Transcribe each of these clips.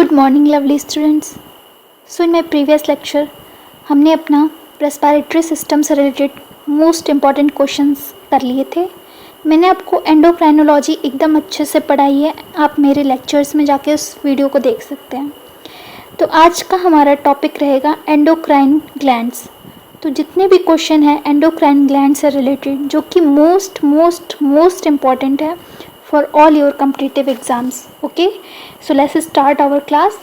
Good morning lovely students. So in my previous lecture हमने अपना respiratory system से related most important questions कर लिए थे। मैंने आपको एंडोक्राइनोलॉजी एकदम अच्छे से पढ़ाई है, आप मेरे लेक्चर्स में जाके उस वीडियो को देख सकते हैं। तो आज का हमारा टॉपिक रहेगा एंडोक्राइन ग्लैंड्स। तो जितने भी क्वेश्चन हैं एंडोक्राइन ग्लैंड से रिलेटेड जो कि मोस्ट इम्पॉर्टेंट है for all your competitive exams. Okay, so let's start our class.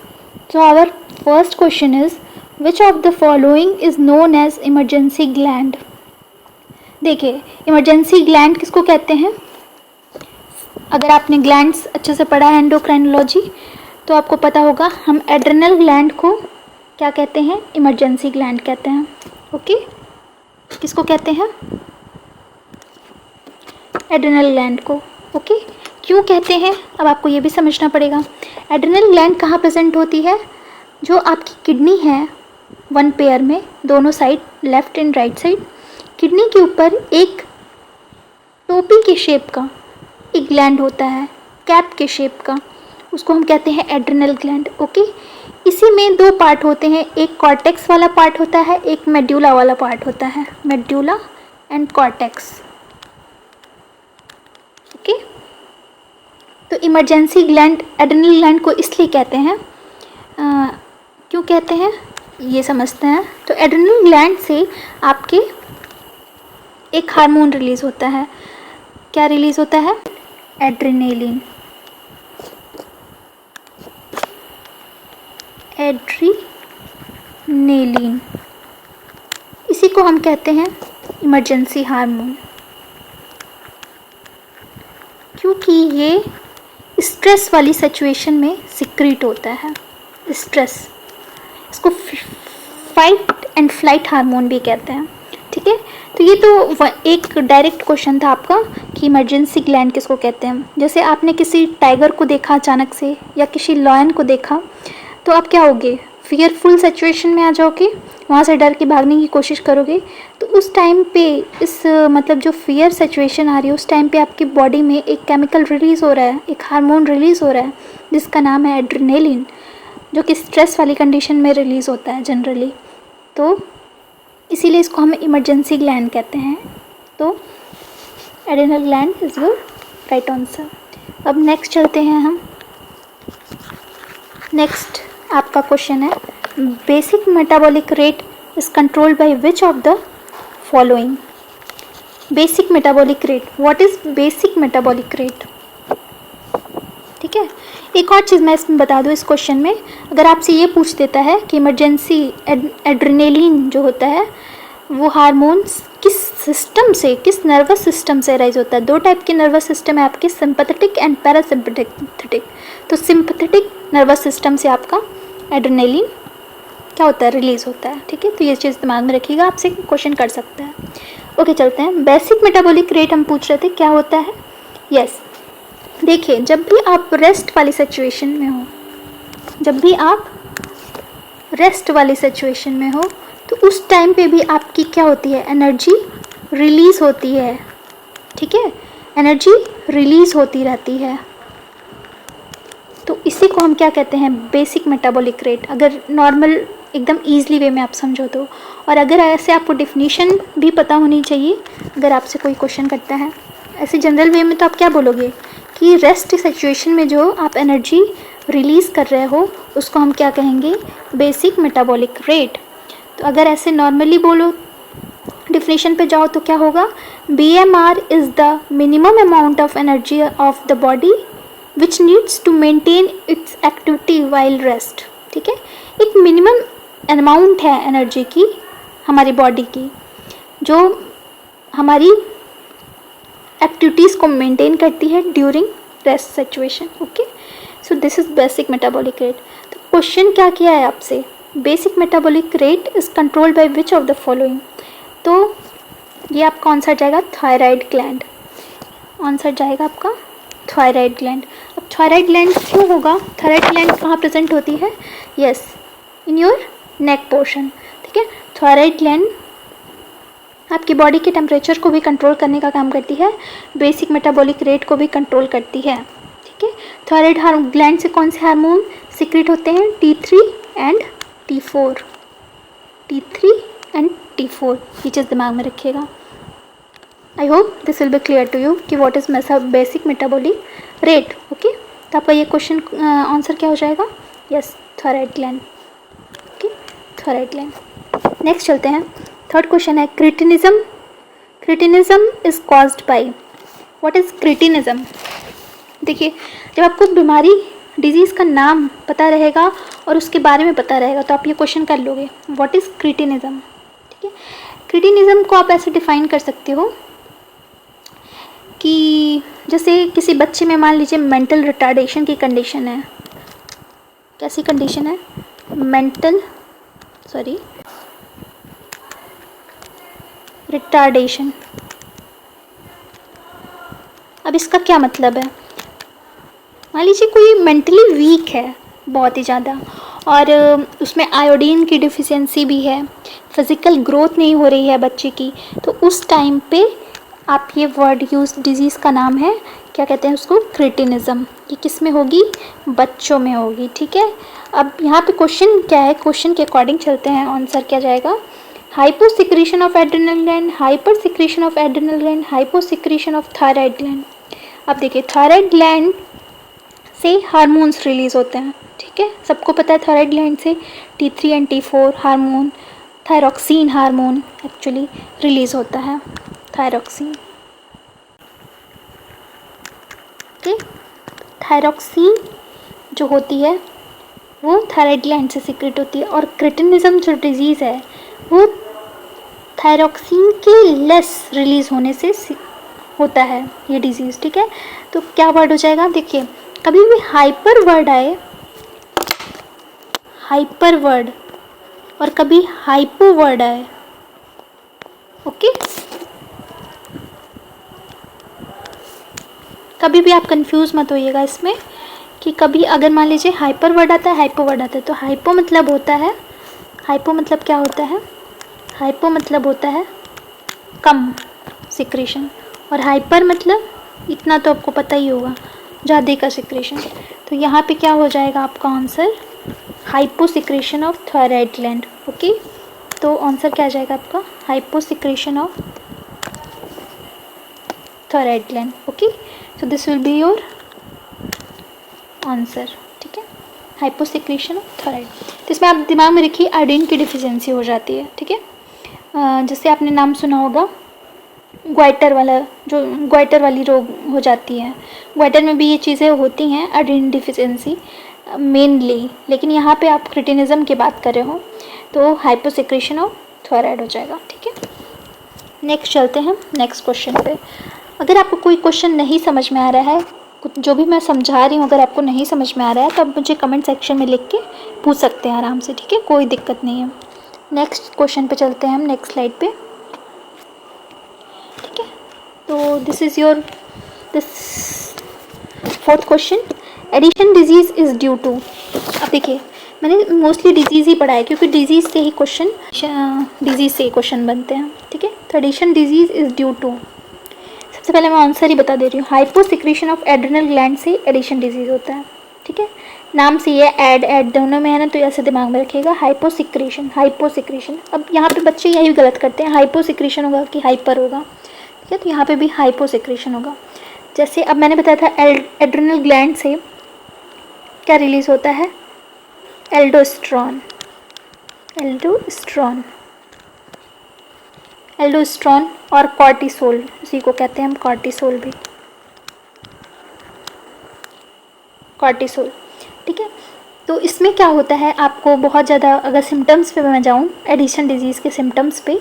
So our first question is, which of the following is known as emergency gland? देखिए emergency gland किसको कहते हैं? अगर आपने ग्लैंड्स अच्छे से पढ़ा है एंडोक्राइनोलॉजी तो आपको पता होगा हम एड्रेनल ग्लैंड को क्या कहते हैं? इमरजेंसी ग्लैंड कहते हैं। ओके, किसको कहते हैं? एड्रेनल ग्लैंड को। ओके, क्यों कहते हैं अब आपको ये भी समझना पड़ेगा। एड्रेनल ग्लैंड कहाँ प्रेजेंट होती है? जो आपकी किडनी है वन पेयर में, दोनों side left and right side, kidney के ऊपर एक टोपी के शेप का एक ग्लैंड होता है, कैप के शेप का, उसको हम कहते हैं एड्रेनल ग्लैंड। ओके, इसी में दो पार्ट होते हैं, एक कॉर्टेक्स वाला पार्ट होता है, एक मेड्यूला वाला पार्ट होता है, मेड्यूला एंड कॉर्टेक्स। ओके, तो इमरजेंसी ग्लैंड एड्रेनल ग्लैंड को इसलिए कहते हैं, क्यों कहते हैं ये समझते हैं। तो एड्रेनल ग्लैंड से आपके एक हार्मोन रिलीज़ होता है। क्या रिलीज़ होता है? एड्रेनेलिन। एड्रेनेलिन, इसी को हम कहते हैं इमरजेंसी हार्मोन, क्योंकि ये स्ट्रेस वाली सिचुएशन में सिक्रीट होता है। स्ट्रेस, इसको फाइट एंड फ्लाइट हार्मोन भी कहते हैं। ठीक है, तो ये तो एक डायरेक्ट क्वेश्चन था आपका कि इमरजेंसी ग्लैंड किसको कहते हैं। जैसे आपने किसी टाइगर को देखा अचानक से या किसी लॉयन को देखा तो आप क्या होगे? फियरफुल सिचुएशन में आ जाओगे, वहाँ से डर के भागने की कोशिश करोगे। तो उस टाइम पे इस मतलब जो फियर सिचुएशन आ रही है उस टाइम पे आपकी बॉडी में एक केमिकल रिलीज़ हो रहा है, एक हार्मोन रिलीज़ हो रहा है जिसका नाम है एड्रेनेलिन, जो कि स्ट्रेस वाली कंडीशन में रिलीज़ होता है जनरली। तो इसीलिए इसको हम इमरजेंसी ग्लैंड कहते हैं। तो adrenal gland is your right answer. अब नेक्स्ट चलते हैं हम। नेक्स्ट आपका क्वेश्चन है, basic metabolic rate is controlled by which of the following? Basic metabolic rate, what is basic metabolic rate? ठीक है, एक और चीज़ मैं इसमें बता दूँ इस क्वेश्चन में, अगर आपसे ये पूछ देता है कि इमरजेंसी एड्रेनेलिन जो होता है वो हार्मोन्स किस सिस्टम से, किस नर्वस सिस्टम से राइज होता है? दो टाइप के नर्वस सिस्टम है आपके, सिंपैथेटिक एंड पैरासिम्पैथेटिक। तो सिंपैथेटिक नर्वस सिस्टम से आपका एड्रेनेलिन क्या होता है? रिलीज होता है। ठीक है, तो ये चीज़ दिमाग में रखिएगा, आपसे क्वेश्चन कर सकता है। ओके, चलते हैं। बेसिक मेटाबॉलिक रेट हम पूछ रहे थे क्या होता है। यस, देखिए जब भी आप रेस्ट वाली सिचुएशन में हो, जब भी आप रेस्ट वाली सिचुएशन में हो तो उस टाइम पे भी आपकी क्या होती है? एनर्जी रिलीज़ होती है। ठीक है, एनर्जी रिलीज़ होती रहती है। तो इसी को हम क्या कहते हैं? Basic metabolic rate. अगर नॉर्मल एकदम ईजिली वे में आप समझो तो, और अगर ऐसे आपको डेफिनेशन भी पता होनी चाहिए अगर आपसे कोई क्वेश्चन करता है ऐसे जनरल वे में, तो आप क्या बोलोगे कि रेस्ट सिचुएशन में जो आप एनर्जी रिलीज़ कर रहे हो उसको हम क्या कहेंगे? Basic metabolic rate. तो अगर ऐसे नॉर्मली बोलो, डिफिनेशन पे जाओ तो क्या होगा? BMR is the minimum amount of energy of the body which needs to maintain its activity while rest. ठीक है, एक मिनिमम अमाउंट है एनर्जी की हमारी बॉडी की जो हमारी एक्टिविटीज़ को मेंटेन करती है during rest situation. Okay, so this is basic metabolic rate. तो क्वेश्चन क्या किया है आपसे? Basic metabolic rate is controlled by which of the following? तो ये आपका आंसर जाएगा थायराइड ग्लैंड। आंसर जाएगा आपका थायराइड ग्लैंड। अब थायराइड ग्लैंड क्यों होगा? थायराइड ग्लैंड कहाँ प्रेजेंट होती है? Yes, in your neck portion. ठीक है, थायराइड ग्लैंड आपकी बॉडी के टेम्परेचर को भी कंट्रोल करने का काम करती है, बेसिक मेटाबॉलिक रेट को भी कंट्रोल करती है। ठीक है, थायराइड ग्लैंड से कौन से हार्मोन? सीक्रेट होते हैं T3 and T4, T3 and T4, ये चीज़ दिमाग में रखिएगा। I hope this will be clear to you कि what is basic metabolic rate. Okay, तो आपका ये क्वेश्चन आंसर क्या हो जाएगा? Yes, thyroid gland. Okay, thyroid gland. Next चलते हैं, थर्ड क्वेश्चन है cretinism. Cretinism is caused by, what is cretinism? देखिए, जब आपको बीमारी डिजीज़ का नाम पता रहेगा और उसके बारे में पता रहेगा तो आप ये क्वेश्चन कर लोगे, व्हाट इज़ क्रिटिनिज्म। ठीक है, क्रिटिनिज्म को आप ऐसे डिफाइन कर सकते हो कि जैसे किसी बच्चे में मान लीजिए मेंटल रिटार्डेशन की कंडीशन है। कैसी कंडीशन है? रिटार्डेशन। अब इसका क्या मतलब है? मान लीजिए कोई मेंटली वीक है बहुत ही ज़्यादा और उसमें आयोडीन की डिफिशियंसी भी है, फिज़िकल ग्रोथ नहीं हो रही है बच्चे की, तो उस टाइम पे आप ये वर्ड यूज़, डिजीज़ का नाम है, क्या कहते हैं उसको? क्रिटिनिज्म। ये किस में होगी? बच्चों में होगी। ठीक है, अब यहाँ पे क्वेश्चन क्या है, क्वेश्चन के अकॉर्डिंग चलते हैं, आंसर क्या जाएगा? Hypo secretion of adrenal gland, hyper secretion of adrenal gland, hypo secretion of thyroid gland. अब देखिए, थायराइड ग्लैंड से हार्मोन्स रिलीज होते हैं। ठीक है, सबको पता है थायराइड ग्लैंड से T3 and T4 hormone, thyroxine hormone actually release होता है, थायरॉक्सिन। ओके, थायरॉक्सिन जो होती है वो थायराइड ग्लैंड से सीक्रेट होती है, और क्रिटिनिज्म जो डिजीज़ है वो थायरॉक्सिन के लेस रिलीज होने से होता है ये डिजीज़। ठीक है, तो क्या वर्ड हो जाएगा? देखिए, कभी भी हाइपर वर्ड आए, हाइपर वर्ड, और कभी हाइपो वर्ड आए, ओके, कभी भी आप कंफ्यूज मत होइएगा इसमें कि कभी अगर मान लीजिए हाइपर वर्ड आता है, हाइपो वर्ड आता है, तो हाइपो मतलब होता है, हाइपो मतलब क्या होता है? हाइपो मतलब होता है कम सिक्रेशन, और हाइपर मतलब इतना तो आपको पता ही होगा, ज़्यादा का सिक्रेशन। तो यहाँ पे क्या हो जाएगा आपका answer? Hypo secretion of thyroid gland. Okay, तो आंसर क्या आ जाएगा आपका? Hypo secretion of thyroid gland. Okay, so this will be your answer. ठीक है, हाइपो सिक्रेशन ऑफ थायराइड। तो इसमें आप दिमाग में रखिए आयोडीन की डिफिशियंसी हो जाती है। ठीक है, जैसे आपने नाम सुना होगा ग्वाइटर वाला, जो ग्वाइटर वाली रोग हो जाती है, ग्वाइटर में भी ये चीज़ें होती हैं, आयोडीन डिफिशियंसी मेनली, लेकिन यहाँ पे आप क्रिटिनिज्म की बात कर रहे हो तो हाइपोसिक्रेशन ऑफ थायराइड हो जाएगा। ठीक है, नेक्स्ट चलते हैं नेक्स्ट क्वेश्चन पे। अगर आपको कोई क्वेश्चन नहीं समझ में आ रहा है, जो भी मैं समझा रही हूँ अगर आपको नहीं समझ में आ रहा है तो आप मुझे कमेंट सेक्शन में लिख के पूछ सकते हैं आराम से। ठीक है, कोई दिक्कत नहीं है। नेक्स्ट क्वेश्चन पे चलते हैं हम, नेक्स्ट स्लाइड पे। ठीक है, तो this is your fourth question, Addison disease is due to. अब देखिए, मैंने मोस्टली डिजीज़ ही पढ़ा है क्योंकि डिजीज़ से ही क्वेश्चन बनते हैं। ठीक है, तो Addison disease is due to, सबसे पहले मैं आंसर ही बता दे रही हूँ, hyposecretion of adrenal gland से एडिशन डिजीज़ होता है। ठीक है, नाम से ये ऐड दोनों में है ना, तो ऐसे दिमाग में रखिएगा, हाइपो सिक्रेशन। अब यहाँ पे बच्चे यही गलत करते हैं, हाइपो सिक्रेशन होगा कि हाइपर होगा। ठीक है, तो यहाँ पे भी हाइपो सिक्रेशन होगा। जैसे अब मैंने बताया था एड्रिनल ग्लैंड से क्या रिलीज़ होता है? एल्डोस्ट्रॉन और कॉर्टिसोल, उसी को कहते हैं हम कॉर्टिसोल भी, कॉर्टिसोल। ठीक है, तो इसमें क्या होता है, आपको बहुत ज़्यादा अगर सिम्टम्स पे मैं जाऊँ, एडिशन डिजीज़ के सिम्टम्स पे,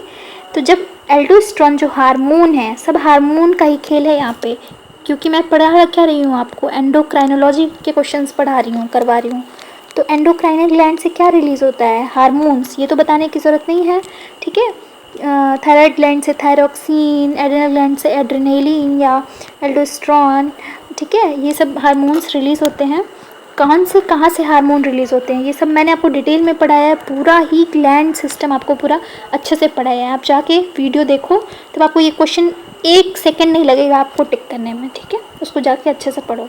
तो जब एल्डोस्ट्रॉन जो हार्मोन है, सब हार्मोन का ही खेल है यहाँ पे, क्योंकि मैं पढ़ा क्या रही हूँ आपको, एंडोक्राइनोलॉजी के क्वेश्चंस करवा रही हूँ। तो एंडोक्राइनल ग्लैंड से क्या रिलीज़ होता है? हार्मोन्स, ये तो बताने की ज़रूरत नहीं है। ठीक है, थायराइड ग्लैंड से थायरॉक्सिन, एड्रिनल ग्लैंड से एड्रेनालिन या एल्डोस्ट्रॉन। ठीक है, ये सब हार्मोन्स रिलीज़ होते हैं। कहाँ से हार्मोन रिलीज़ होते हैं, ये सब मैंने आपको डिटेल में पढ़ाया है, पूरा ही ग्लैंड सिस्टम आपको पूरा अच्छे से पढ़ाया है। आप जाके वीडियो देखो तब आपको ये क्वेश्चन 1 सेकेंड नहीं लगेगा आपको टिक करने में। ठीक है, उसको जाके अच्छे से पढ़ो।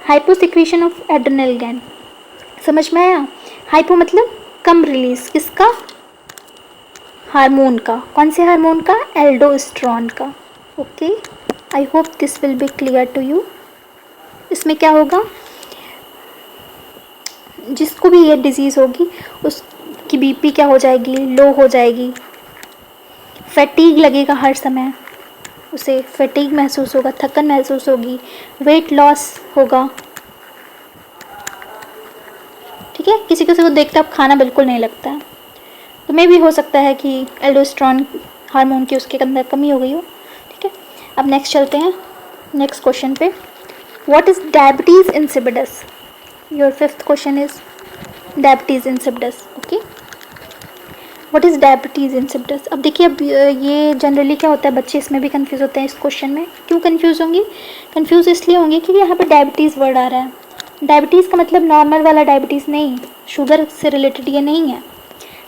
हाइपोसिक्रेशन ऑफ एड्रिनल ग्लैंड, समझ में आया? हाइपो मतलब कम रिलीज, किसका? हार्मोन का। कौन से हार्मोन का? एल्डोस्टेरोन का। Okay, I hope this will be clear to you. इसमें क्या होगा, जिसको भी ये डिजीज़ होगी उसकी बीपी क्या हो जाएगी? लो हो जाएगी। फैटीग लगेगा हर समय, उसे फैटीग महसूस होगा, थकन महसूस होगी, वेट लॉस होगा। ठीक है, किसी किसी को देखते अब खाना बिल्कुल नहीं लगता है, तो मे भी हो सकता है कि एल्डोस्टेरोन हार्मोन की उसके अंदर कमी हो गई हो। ठीक है, अब नेक्स्ट चलते हैं नेक्स्ट क्वेश्चन पे। What is diabetes insipidus? Your fifth question is diabetes insipidus. Okay, what is diabetes insipidus? अब देखिए, अब ये जनरली क्या होता है, बच्चे इसमें भी कंफ्यूज होते हैं इस क्वेश्चन में। क्यों कंफ्यूज होंगे? कंफ्यूज इसलिए होंगे क्योंकि यहाँ पे डायबिटीज़ वर्ड आ रहा है। डायबिटीज़ का मतलब नॉर्मल वाला डायबिटीज़ नहीं, शुगर से रिलेटेड ये नहीं है।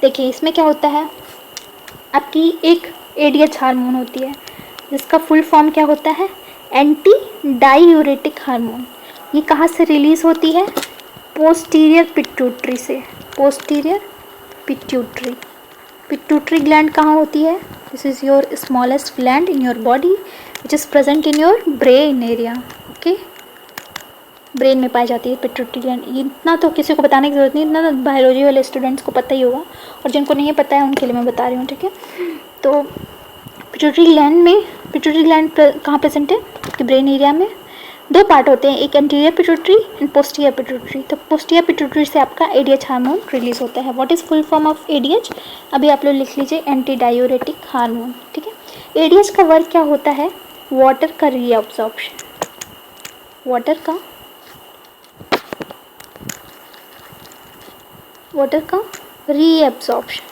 देखिए इसमें क्या होता है, आपकी एक एडीएच हार्मोन होती है जिसका फुल फॉर्म क्या होता है? Anti diuretic hormone. ये कहाँ से रिलीज़ होती है? पोस्टीरियर पिट्यूटरी से। Posterior pituitary. पिट्यूटरी ग्लैंड कहाँ होती है? This is your smallest gland in your body which is present in your brain area. Okay, brain में पाई जाती है पिट्यूटरी ग्लैंड। इतना तो किसी को बताने की ज़रूरत नहीं, इतना तो बायोलॉजी वाले स्टूडेंट्स को पता ही होगा, और जिनको नहीं पता है उनके लिए मैं बता रही हूँ। ठीक है, तो पिट्यूटरी ग्लैंड में, पिट्यूटरी ग्लैंड कहाँ प्रेजेंट है? कि ब्रेन एरिया में। दो पार्ट होते हैं, एक anterior pituitary and posterior pituitary. तो पोस्टीरियर पिट्यूटरी से आपका एडीएच हार्मोन रिलीज होता है। What is full form of ADH? अभी आप लोग लिख लीजिए, एंटी डायूरेटिक हार्मोन। ठीक है, एडीएच का वर्क क्या होता है? वाटर का रीअब्जॉर्प्शन। वाटर का रीअब्जॉर्प्शन,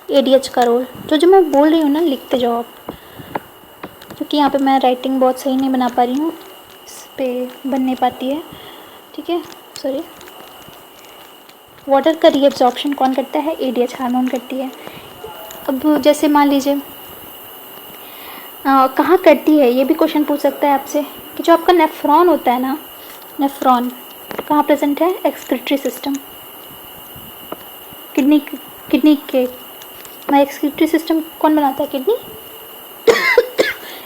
एडीएच का रोल। जो मैं बोल रही हूँ ना, लिखते जाओ आप, क्योंकि यहाँ पे मैं राइटिंग बहुत सही नहीं बना पा रही हूँ, इस पर बन नहीं पाती है। ठीक है, सॉरी। वाटर का रीअब्जॉर्प्शन कौन करता है? एडीएच हार्मोन करती है। अब जैसे मान लीजिए कहाँ करती है, ये भी क्वेश्चन पूछ सकता है आपसे कि जो आपका नेफ्रॉन होता है ना, नेफ्रॉन कहाँ प्रेजेंट है? Excretory system. किडनी के एक्सक्रीटरी सिस्टम कौन बनाता है? Kidney.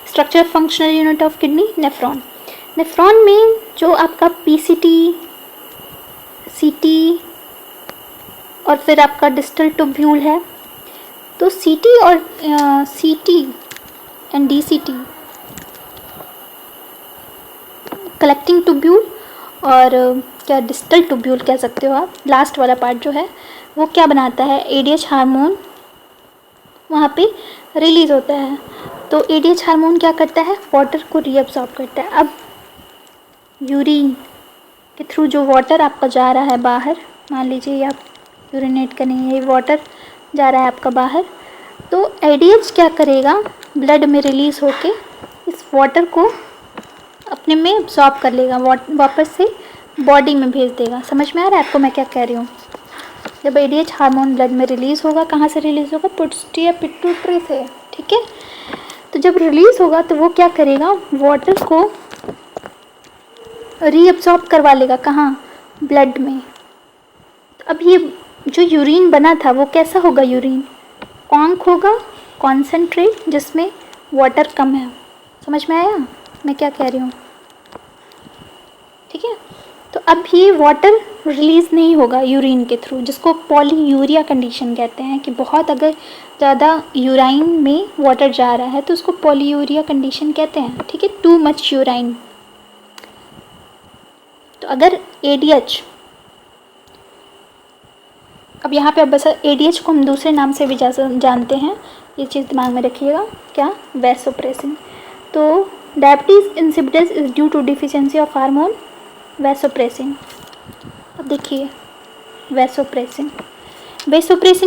Structure functional unit of kidney, nephron. Nephron में जो आपका पीसीटी, सीटी और फिर आपका डिस्टल ट्यूब्यूल है, तो सीटी और सीटी एंड डीसीटी कलेक्टिंग ट्यूब्यूल, और क्या डिस्टल ट्यूब्यूल कह सकते हो आप, लास्ट वाला पार्ट जो है वो क्या बनाता है? एडीएच हार्मोन वहाँ पे रिलीज होता है। तो एडीएच हार्मोन क्या करता है? वाटर को रीअब्सॉर्ब करता है। अब यूरिन के थ्रू जो वाटर आपका जा रहा है बाहर, मान लीजिए आप यूरिनेट करने, ये वाटर जा रहा है आपका बाहर, तो एडीएच क्या करेगा? ब्लड में रिलीज़ होके इस वाटर को अपने में अब्सॉर्ब कर लेगा, वापस से बॉडी में भेज देगा। समझ में आ रहा है आपको मैं क्या कह रही हूँ? जब एडीएच हार्मोन ब्लड में रिलीज़ होगा, कहाँ से रिलीज़ होगा? पोस्टीरियर पिट्यूटरी से। ठीक है, तो जब रिलीज़ होगा तो वो क्या करेगा? वाटर को रीअब्सॉर्ब करवा लेगा, कहाँ? ब्लड में। अब ये जो यूरिन बना था वो कैसा होगा? यूरिन कॉन्क होगा, कॉन्सेंट्रेट, जिसमें वाटर कम है। समझ में आया मैं क्या कह रही हूँ? ठीक है, तो अब ये वाटर रिलीज़ नहीं होगा यूरिन के थ्रू, जिसको पॉलीयूरिया कंडीशन कहते हैं, कि बहुत अगर ज़्यादा यूराइन में वाटर जा रहा है तो उसको पॉलीयूरिया कंडीशन कहते हैं। ठीक है, टू मच यूराइन। तो अगर एडीएच, अब यहाँ पे अब बस एडीएच को हम दूसरे नाम से भी जानते हैं, ये चीज़ दिमाग में रखिएगा। क्या? वैसोप्रेसिन। तो diabetes insipidus is due to deficiency of hormone vasopressin. अब देखिए वैसोप्रेसिन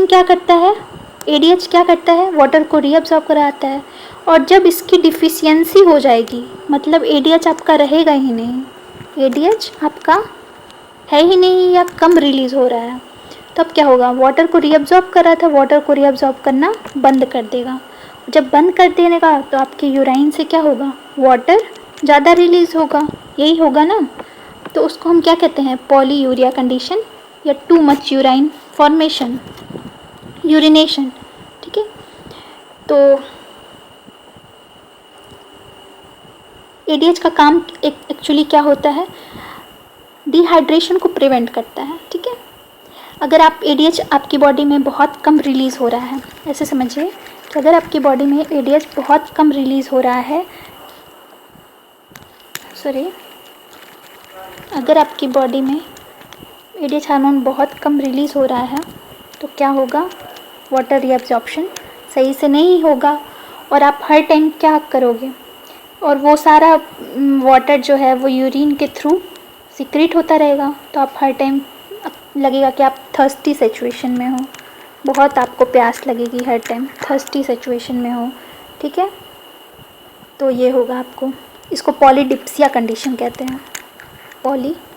क्या करता है? एडीएच क्या करता है? वाटर को रीअब्सॉर्ब कराता है, और जब इसकी डिफिशियंसी हो जाएगी, मतलब एडीएच आपका रहेगा ही नहीं, एडीएच आपका है ही नहीं या कम रिलीज़ हो रहा है, तब क्या होगा? वाटर को रीअब्सॉर्ब कर रहा था, वाटर को रीअब्सॉर्ब करना बंद कर देगा। जब बंद कर देने का तो आपके यूराइन से क्या होगा? वाटर ज़्यादा रिलीज़ होगा, यही होगा ना। तो उसको हम क्या कहते हैं, पॉलीयूरिया कंडीशन या too much urine formation, urination. ठीक है, तो एडीएच का काम एक्चुअली क्या होता है, डिहाइड्रेशन को प्रिवेंट करता है। ठीक है, अगर आप एडीएच आपकी बॉडी में बहुत कम रिलीज़ हो रहा है, ऐसे समझिए कि अगर आपकी बॉडी में एडीएच बहुत कम रिलीज़ हो रहा है, अगर आपकी बॉडी में एडीएच हार्मोन बहुत कम रिलीज़ हो रहा है तो क्या होगा, वाटर रीअब्जॉर्प्शन सही से नहीं होगा और आप हर टाइम क्या करोगे, और वो सारा वाटर जो है वो यूरिन के थ्रू सीक्रेट होता रहेगा, तो आप हर टाइम लगेगा कि आप थर्स्टी सिचुएशन में हो, बहुत आपको प्यास लगेगी हर टाइम, थर्स्टी सिचुएशन में हो। ठीक है, तो ये होगा आपको, इसको पॉलीडिप्सिया कंडीशन कहते हैं, पॉलीडिप्सिया।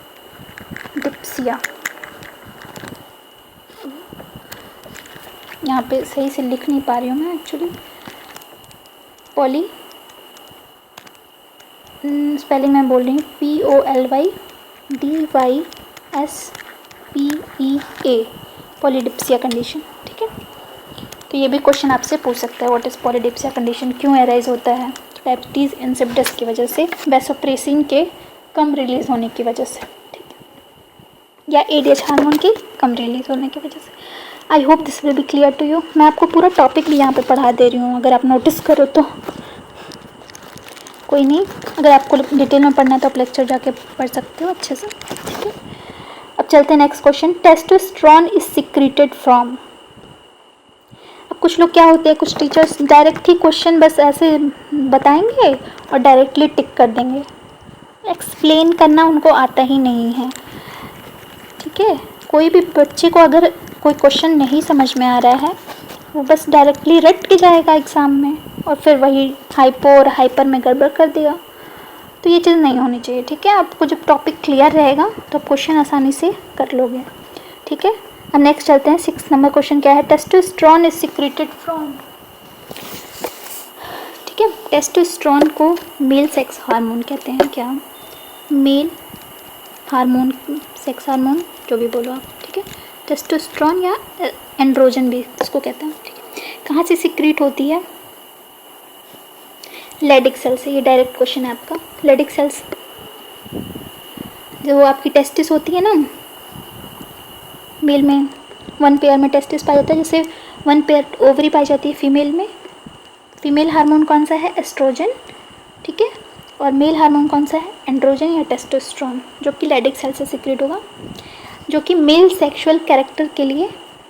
यहाँ पे सही से लिख नहीं पा रही हूँ मैं एक्चुअली, स्पेलिंग मैं बोल रही हूँ POLYDYSPEA, पॉलीडिप्सिया कंडीशन। ठीक है, तो ये भी क्वेश्चन आपसे पूछ सकता है, व्हाट इज़ पॉलीडिप्सिया कंडीशन, क्यों एराइज होता है, डायबिटीज़ इंसिपिडस की वजह से, वैसोप्रेसिन के कम रिलीज़ होने की वजह से, ठीक है, या एडीएच हार्मोन की कम रिलीज़ होने की वजह से। I hope this will be clear to you. मैं आपको पूरा टॉपिक भी यहाँ पे पढ़ा दे रही हूँ, अगर आप नोटिस करो तो। कोई नहीं, अगर आपको डिटेल में पढ़ना है तो आप लेक्चर जाके पढ़ सकते हो अच्छे से। ठीक है, अब चलते हैं next question. Testosterone is secreted from. अब कुछ लोग क्या होते हैं, कुछ टीचर्स डायरेक्ट ही क्वेश्चन बस ऐसे बताएंगे और डायरेक्टली टिक कर देंगे, एक्सप्लेन करना उनको आता ही नहीं है। ठीक है, कोई भी बच्चे को अगर कोई क्वेश्चन नहीं समझ में आ रहा है, वो बस डायरेक्टली रट के जाएगा एग्ज़ाम में और फिर वही हाइपो और हाइपर में गड़बड़ कर देगा, तो ये चीज़ नहीं होनी चाहिए। ठीक है, आपको जब टॉपिक क्लियर रहेगा तो आप क्वेश्चन आसानी से कर लोगे। ठीक है, अब नेक्स्ट चलते हैं, 6 नंबर क्वेश्चन क्या है, टेस्टोस्टेरोन इज सिक्रेटेड फ्रॉम। ठीक है, टेस्टोस्टेरोन को मेल सेक्स हार्मोन कहते हैं, क्या, मेल हार्मोन, सेक्स हार्मोन जो भी बोलो आप। ठीक है, टेस्टोस्टेरोन या एंड्रोजन भी इसको कहते हैं। ठीक है, कहाँ से सिक्रीट होती है, लेडिक सेल से। ये डायरेक्ट क्वेश्चन है आपका, लेडिक सेल्स जो आपकी टेस्टिस होती है ना, मेल में 1 पेयर में टेस्टिस पाया जाता है, जैसे 1 पेयर ओवरी पाई जाती है फीमेल में। फीमेल हार्मोन कौन सा है, एस्ट्रोजन। ठीक है, और मेल हार्मोन कौन सा है, एंड्रोजन या टेस्टोस्टेरोन, जो कि लेडिक सेल से सिक्रेट होगा, जो कि मेल सेक्सुअल कैरेक्टर के लिए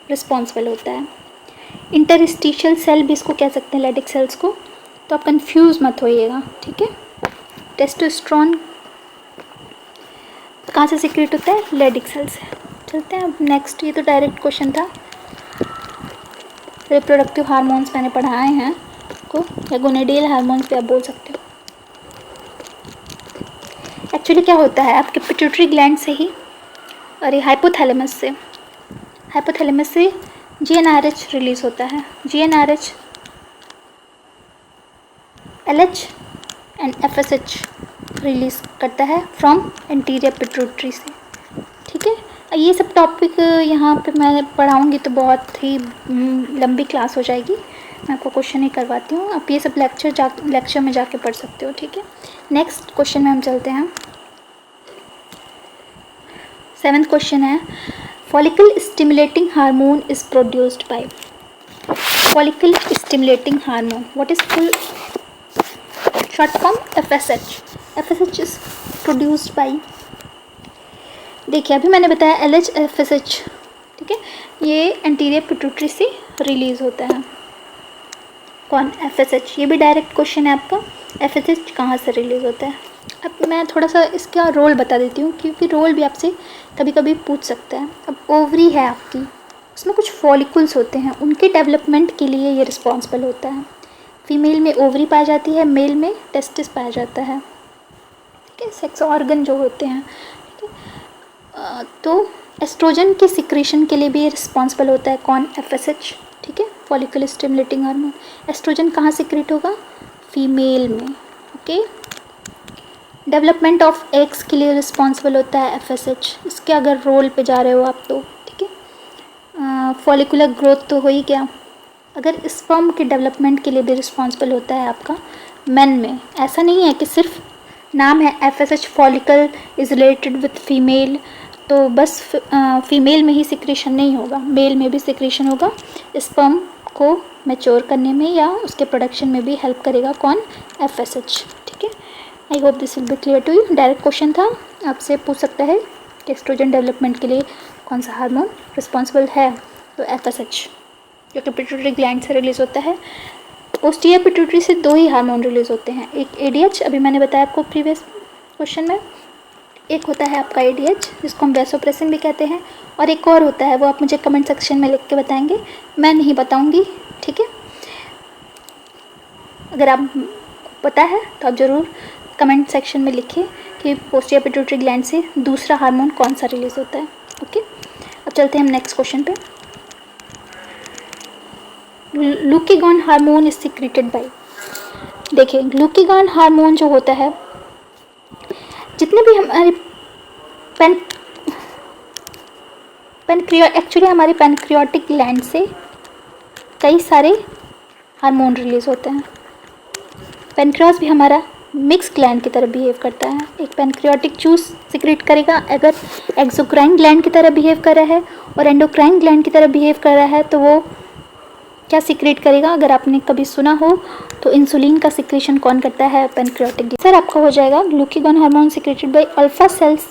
रिस्पॉन्सिबल होता है। इंटरस्टिशियल सेल भी इसको कह सकते हैं, लेडिक सेल्स को, तो आप कंफ्यूज मत होइएगा। ठीक है, टेस्टोस्टेरोन कहाँ से सिक्रेट होता है, लेडिक सेल से। चलते हैं अब नेक्स्ट, ये तो डायरेक्ट क्वेश्चन था। रिप्रोडक्टिव हार्मोन्स मैंने पढ़ाए हैं आपको, या गोनेडियल हार्मोन्स भी आप बोल सकते हो। एक्चुअली क्या होता है, आपके पिट्यूटरी ग्लैंड से ही, अरे हाइपोथैलेमस से GnRH रिलीज होता है। GnRH LH and FSH release करता है फ्रॉम एंटीरियर पिट्यूटरी से। ठीक है, ये सब टॉपिक यहाँ पे मैं पढ़ाऊँगी तो बहुत ही लंबी क्लास हो जाएगी, मैं आपको क्वेश्चन ही करवाती हूँ, आप ये सब लेक्चर में जाके पढ़ सकते हो। ठीक है, नेक्स्ट क्वेश्चन में हम चलते हैं। 7th क्वेश्चन है, follicle stimulating hormone is produced by. Follicle stimulating hormone, what is full short form, FSH। FSH is produced by, देखिए अभी मैंने बताया LH FSH। ठीक है, ये एंटीरियर पिट्यूटरी से रिलीज होता है। कौन, FSH। ये भी डायरेक्ट क्वेश्चन है आपका, FSH कहाँ से रिलीज होता है। अब मैं थोड़ा सा इसका रोल बता देती हूँ, क्योंकि रोल भी आपसे कभी कभी पूछ सकता है। अब ओवरी है आपकी, उसमें कुछ फॉलिकल्स होते हैं, उनके डेवलपमेंट के लिए ये रिस्पॉन्सिबल होता है। फीमेल में ओवरी पाई जाती है, मेल में टेस्टिस पाया जाता है। ठीक है, सेक्स ऑर्गन जो होते हैं। ठीक है, तो एस्ट्रोजन के सिक्रीशन के लिए भी ये रिस्पॉन्सिबल होता है। कौन, FSH। ठीक है, फॉलिकल स्टिमुलेटिंग हार्मोन। एस्ट्रोजन कहाँ सिक्रेट होगा, फीमेल में। ओके, डेवलपमेंट ऑफ एग्स के लिए रिस्पॉन्सिबल होता है एफएसएच। इसके अगर रोल पे जा रहे हो आप तो ठीक है। फॉलिकुलर ग्रोथ तो हो ही गया। अगर स्पर्म के डेवलपमेंट के लिए भी रिस्पॉन्सिबल होता है आपका मेन में। ऐसा नहीं है कि सिर्फ नाम है FSH follicle is related with female, तो बस फीमेल में ही सिक्रेशन नहीं होगा, मेल में भी सिक्रेशन होगा। स्पर्म को मैच्योर करने में या उसके प्रोडक्शन में भी हेल्प करेगा कौन, एफएसएच। ठीक है, I hope this will be clear to you. Direct question था, आपसे पूछ सकता है कि एस्ट्रोजन डेवलपमेंट के लिए कौन सा हार्मोन रिस्पॉन्सिबल है, तो एफएसएच जो कि पिट्यूटरी ग्लैंड से रिलीज होता है। पोस्टीरियर पिट्यूटरी से दो ही हार्मोन रिलीज होते हैं, एक एडीएच, अभी मैंने बताया आपको प्रीवियस क्वेश्चन में, एक होता है आपका एडीएच जिसको हम वैसोप्रेसिन भी कहते हैं, और एक और होता है वो आप मुझे कमेंट सेक्शन में लिख के बताएंगे, मैं नहीं बताऊंगी। ठीक है, अगर आप पता है तो आप ज़रूर कमेंट सेक्शन में लिखिए कि पोस्टीरियर पिट्यूटरी ग्लैंड से दूसरा हार्मोन कौन सा रिलीज होता है। ओके, अब चलते हैं हम नेक्स्ट क्वेश्चन पे। Glucagon hormone is secreted by, देखिए ग्लूकागॉन हार्मोन जो होता है, जितने भी हमारे एक्चुअली हमारे पैनक्रियाटिक ग्लैंड से कई सारे हार्मोन रिलीज होते हैं। पैनक्रियास भी हमारा मिक्स ग्लैंड की तरह बिहेव करता है। एक पैनक्रियाटिक जूस सिक्रेट करेगा, अगर एक्सोक्राइन ग्लैंड की तरह बिहेव कर रहा है और एंडोक्राइन ग्लैंड की तरह बिहेव कर रहा है तो वो क्या सिक्रेट करेगा, अगर आपने कभी सुना हो तो इंसुलिन का सिक्रेशन कौन करता है, पैनक्रियाटिक। सर आपका हो जाएगा glucagon hormone secreted by alpha cells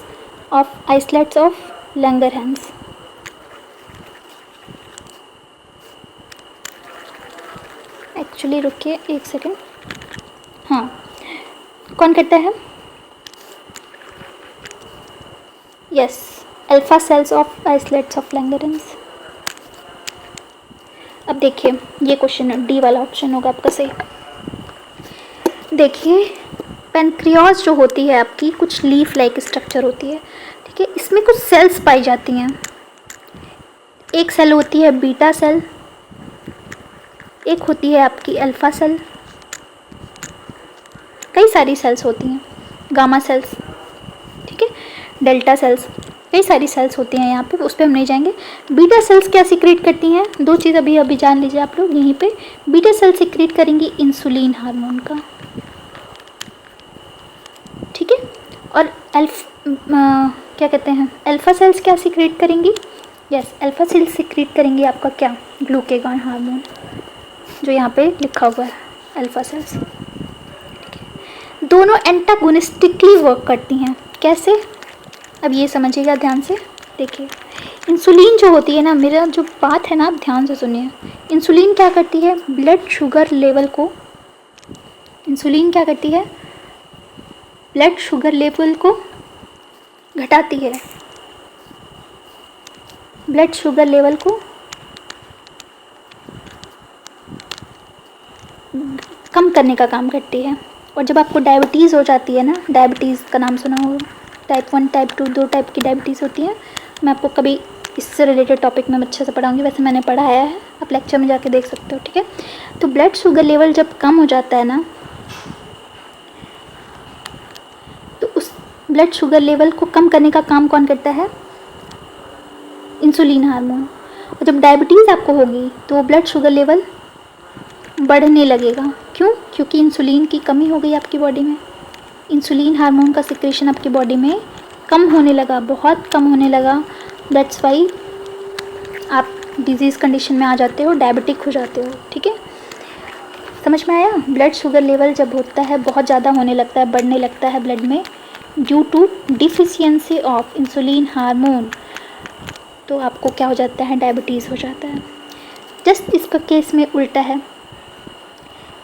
of islets of Langerhans. Actually रुकिए एक सेकेंड, हाँ कौन करता है, yes alpha cells of islets of Langerhans. अब देखिए ये क्वेश्चन डी वाला ऑप्शन होगा आपका सही। देखिए पैनक्रियास जो होती है आपकी कुछ लीफ लाइक स्ट्रक्चर होती है, ठीक है, इसमें कुछ सेल्स पाई जाती हैं। एक सेल होती है बीटा सेल, एक होती है आपकी अल्फा सेल, कई सारी सेल्स होती हैं, गामा सेल्स, ठीक है, डेल्टा सेल्स, कई सारी सेल्स होती हैं यहाँ पे, उस पर हम नहीं जाएंगे। बीटा सेल्स क्या सिक्रेट करती हैं, दो चीज़ अभी जान लीजिए आप लोग यहीं पे। बीटा सेल सिक्रेट करेंगी इंसुलिन हार्मोन का, ठीक है, और क्या कहते हैं अल्फा सेल्स क्या सिक्रेट करेंगी, यस अल्फा सेल्स सिक्रेट करेंगी आपका क्या, ग्लूकागॉन हार्मोन, जो यहाँ पे लिखा हुआ है अल्फा सेल्स। दोनों एंटागोनिस्टिकली वर्क करती हैं, कैसे, अब ये समझिएगा ध्यान से। देखिए इंसुलिन जो होती है ना, मेरा जो बात है ना आप ध्यान से सुनिए, इंसुलिन क्या करती है, ब्लड शुगर लेवल को, इंसुलिन क्या करती है, ब्लड शुगर लेवल को घटाती है, ब्लड शुगर लेवल को कम करने का काम करती है। और जब आपको डायबिटीज़ हो जाती है ना, डायबिटीज़ का नाम सुना हो, टाइप 1 टाइप 2 दो टाइप की डायबिटीज़ होती है, मैं आपको कभी इससे रिलेटेड टॉपिक में अच्छे से पढ़ाऊंगी, वैसे मैंने पढ़ाया है, आप लेक्चर में जाके देख सकते हो, ठीक है। तो ब्लड शुगर लेवल जब कम हो जाता है ना, तो उस ब्लड शुगर लेवल को कम करने का काम कौन करता है, इंसुलिन हार्मोन। और जब डायबिटीज़ आपको होगी तो ब्लड शुगर लेवल बढ़ने लगेगा, क्यों, क्योंकि इंसुलिन की कमी हो गई आपकी बॉडी में, इंसुलिन हार्मोन का सिक्रेशन आपकी बॉडी में कम होने लगा, बहुत कम होने लगा, दैट्स वाई आप डिजीज़ कंडीशन में आ जाते हो, डायबिटिक हो जाते हो, ठीक है, समझ में आया। ब्लड शुगर लेवल जब होता है बहुत ज़्यादा होने लगता है, बढ़ने लगता है ब्लड में due to deficiency of insulin hormone, तो आपको क्या हो जाता है, डायबिटीज़ हो जाता है। जस्ट इसका केस में उल्टा है,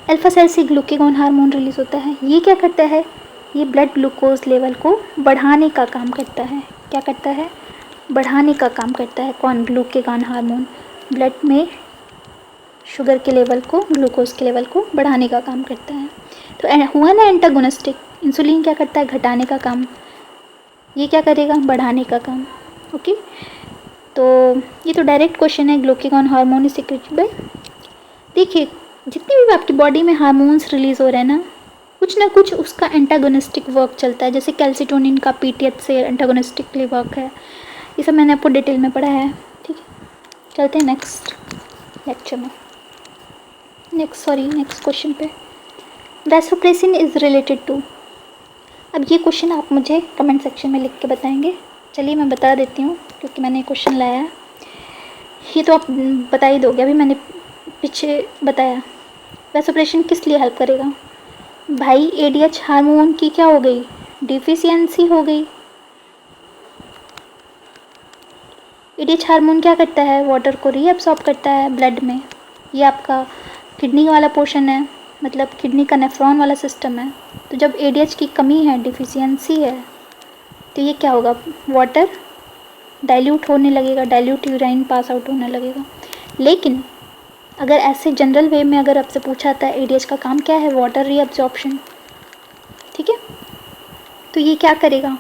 अल्फा सेल से ग्लूकागॉन हार्मोन रिलीज होता है, ये क्या करता है, ये ब्लड ग्लूकोज लेवल को बढ़ाने का काम करता है, क्या करता है, बढ़ाने का काम करता है, कौन, ग्लूकागॉन हार्मोन, ब्लड में शुगर के लेवल को, ग्लूकोज के लेवल को बढ़ाने का काम करता है। तो हुआ ना एंटागोनिस्टिक, इंसुलिन क्या करता है, घटाने का काम, ये क्या करेगा, बढ़ाने का काम, ओके। तो ये तो डायरेक्ट क्वेश्चन है, glucagon hormone is secreted by, देखिए जितने भी आपकी बॉडी में हार्मोन्स रिलीज़ हो रहे हैं ना, कुछ ना कुछ उसका एंटागोनिस्टिक वर्क चलता है, जैसे कैल्सिटोनिन का पीटीएच से एंटागोनिस्टिकली वर्क है। ये सब मैंने आपको डिटेल में पढ़ा है, ठीक है। चलते हैं नेक्स्ट लेक्चर में, नेक्स्ट क्वेश्चन पे। Vasopressin is related to. अब ये क्वेश्चन आप मुझे कमेंट सेक्शन में लिख के बताएंगे। चलिए मैं बता देती हूँ, क्योंकि मैंने क्वेश्चन लाया है। ये तो आप बता ही दोगे, अभी मैंने पीछे बताया। वैसोप्रेसिन किस लिए हेल्प करेगा भाई? एडीएच हार्मोन की क्या हो गई? डिफिशियंसी हो गई। एडीएच हार्मोन क्या करता है? वाटर को रीअब्सॉर्ब करता है ब्लड में। ये आपका किडनी वाला पोर्शन है, मतलब किडनी का नेफ्रॉन वाला सिस्टम है। तो जब एडीएच की कमी है, डिफिशियंसी है, तो ये क्या होगा? वाटर डाइल्यूट होने लगेगा, डाइल्यूट यूराइन पास आउट होने लगेगा। लेकिन अगर ऐसे जनरल वे में अगर आपसे पूछा था एडीएच का काम क्या है? वाटर रीअब्जॉर्प्शन, ठीक है। तो ये क्या करेगा?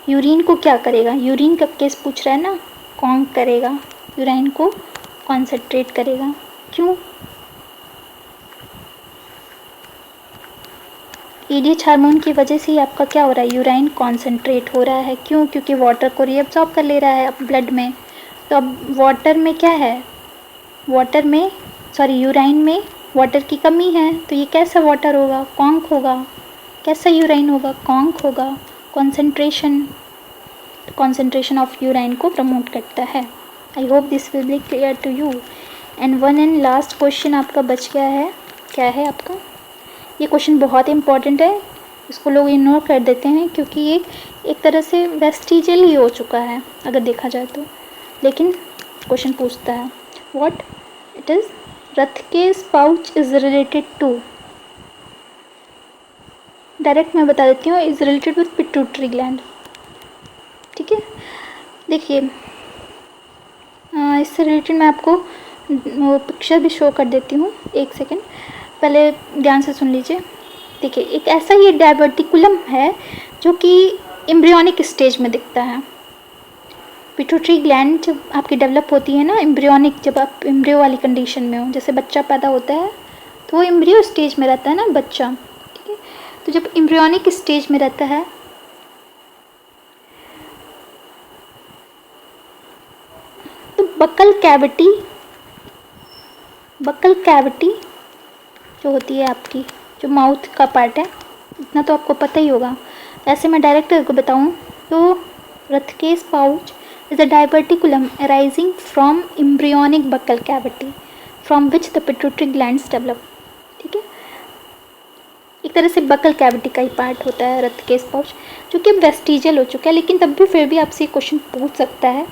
यूरिन को क्या करेगा? यूरिन का केस पूछ रहा है ना, कौन करेगा? यूराइन को कॉन्सेंट्रेट करेगा। क्यों? एडीएच हार्मोन की वजह से ही आपका क्या हो रहा है? यूराइन कॉन्सेंट्रेट हो रहा है। क्यों? क्योंकि वाटर को रीअब्सॉर्ब कर ले रहा है अब ब्लड में। तो अब वाटर में क्या है? यूराइन में वाटर की कमी है। तो ये कैसा वाटर होगा? कॉन्क होगा। कैसा यूराइन होगा? कॉन्क होगा। कॉन्सेंट्रेशन ऑफ यूराइन को प्रमोट करता है। I hope this will be clear to you. And one and last question आपका बच गया है। क्या है आपका? ये क्वेश्चन बहुत इंपॉर्टेंट है, इसको लोग इग्नोर कर देते हैं, क्योंकि ये एक तरह से वेस्टिजियल ही हो चुका है अगर देखा जाए तो। लेकिन क्वेश्चन पूछता है what it is Rathke's pouch is related to. Direct मैं बता देती हूँ, is related with pituitary gland, ठीक है। देखिए इससे रिलेटेड मैं आपको वो पिक्चर भी शो कर देती हूँ, एक सेकेंड, पहले ध्यान से सुन लीजिए। देखिए एक ऐसा ये डायवर्टिकुलम है जो कि एम्ब्रियोनिक स्टेज में दिखता है। पिट्यूटरी ग्लैंड जब आपकी डेवलप होती है ना, एम्ब्रियोनिक, जब आप एम्ब्रियो वाली कंडीशन में हो, जैसे बच्चा पैदा होता है तो वो एम्ब्रियो स्टेज में रहता है ना बच्चा, ठीक है। तो जब एम्ब्रियोनिक स्टेज में रहता है तो बकल कैविटी जो होती है आपकी, जो माउथ का पार्ट है, इतना तो आपको पता ही होगा। ऐसे मैं डायरेक्ट आपको बताऊँ तो रथकेस pouch is a diverticulum arising from embryonic buccal cavity from which the pituitary glands develop, ठीक है। एक तरह से बकल कैविटी का ही पार्ट होता है रथकेस पाउच, जो कि अब वेस्टिजियल हो चुका है, लेकिन तब भी फिर भी आपसे क्वेश्चन पूछ सकता है।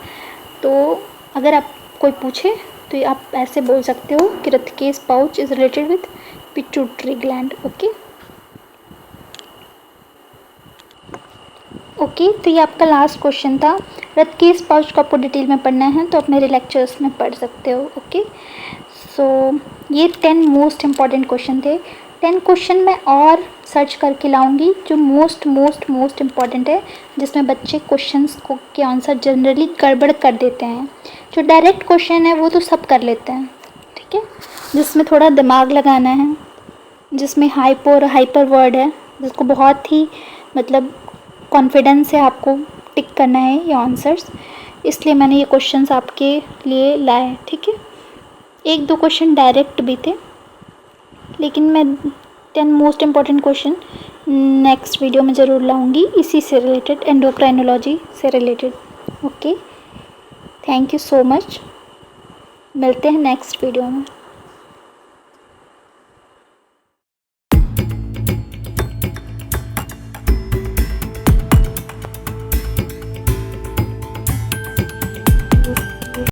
तो अगर आप कोई पूछे तो आप ऐसे बोल सकते हो कि Rathke's pouch is related with pituitary gland. Okay, तो ये आपका लास्ट क्वेश्चन था। रथकेस पाउच को आपको डिटेल में पढ़ना है तो आप मेरे लेक्चर्स में पढ़ सकते हो। ओके, सो ये 10 मोस्ट इम्पॉर्टेंट क्वेश्चन थे। 10 क्वेश्चन मैं और सर्च करके लाऊंगी जो मोस्ट इम्पॉर्टेंट है, जिसमें बच्चे क्वेश्चंस को के आंसर जनरली गड़बड़ कर देते हैं। जो डायरेक्ट क्वेश्चन है वो तो सब कर लेते हैं, ठीक है। जिसमें थोड़ा दिमाग लगाना है, जिसमें हाइपर वर्ड है, जिसको बहुत ही मतलब कॉन्फिडेंस से आपको टिक करना है ये आंसर्स, इसलिए मैंने ये क्वेश्चंस आपके लिए लाए, ठीक है। 1-2 क्वेश्चन डायरेक्ट भी थे, लेकिन मैं 10 most important question next video में ज़रूर लाऊंगी, इसी से रिलेटेड, एंडोक्राइनोलॉजी से related. Okay, thank you so much, मिलते हैं नेक्स्ट वीडियो में।